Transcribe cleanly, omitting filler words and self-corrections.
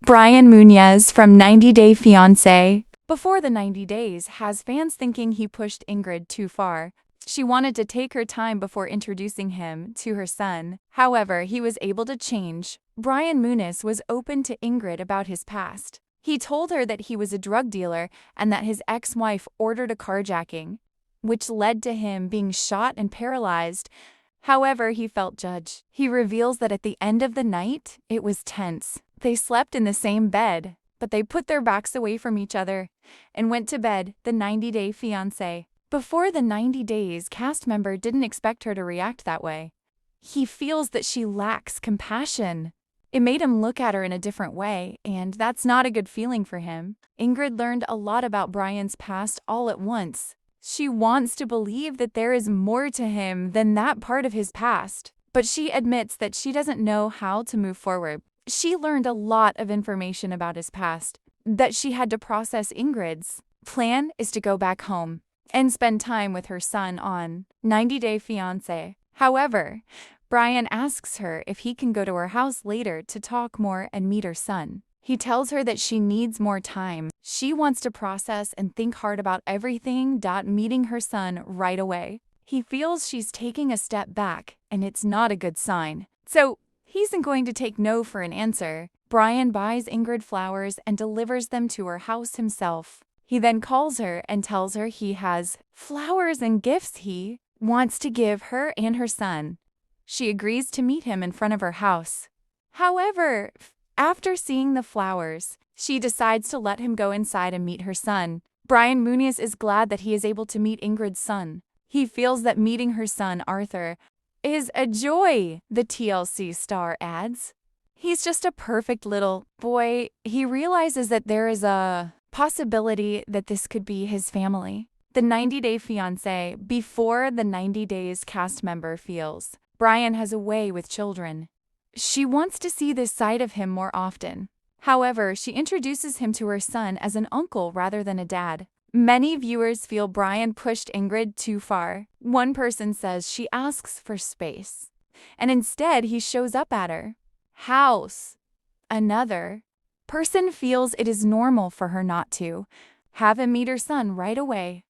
Brian Muñez from 90 Day Fiance. Before the 90 days has fans thinking he pushed Ingrid too far. She wanted to take her time before introducing him to her son. However, he was able to change. Brian Muñez was open to Ingrid about his past. He told her that he was a drug dealer and that his ex-wife ordered a carjacking, which led to him being shot and paralyzed. However, he felt judged. He reveals that at the end of the night, it was tense. They slept in the same bed, but they put their backs away from each other and went to bed, the 90-day fiancé. Before the 90 days, cast member didn't expect her to react that way. He feels that she lacks compassion. It made him look at her in a different way, and that's not a good feeling for him. Ingrid learned a lot about Brian's past all at once. She wants to believe that there is more to him than that part of his past, but she admits that she doesn't know how to move forward. She learned a lot of information about his past that she had to process. Ingrid's plan is to go back home and spend time with her son on 90 Day Fiancé. However, Brian asks her if he can go to her house later to talk more and meet her son. He tells her that she needs more time. She wants to process and think hard about everything. Meeting her son right away. He feels she's taking a step back, and it's not a good sign. So he isn't going to take no for an answer. Brian buys Ingrid flowers and delivers them to her house himself. He then calls her and tells her he has flowers and gifts he wants to give her and her son. She agrees to meet him in front of her house. However, after seeing the flowers, she decides to let him go inside and meet her son. Brian Muñez is glad that he is able to meet Ingrid's son. He feels that meeting her son, Arthur, is a joy, the TLC star adds. He's just a perfect little boy. He realizes that there is a possibility that this could be his family. The 90 Day Fiancé, before the 90 days cast member feels Brian has a way with children. She wants to see this side of him more often. However, she introduces him to her son as an uncle rather than a dad. Many viewers feel Brian pushed Ingrid too far. One person says she asks for space, and instead he shows up at her house. Another person feels it is normal for her not to have him meet her son right away.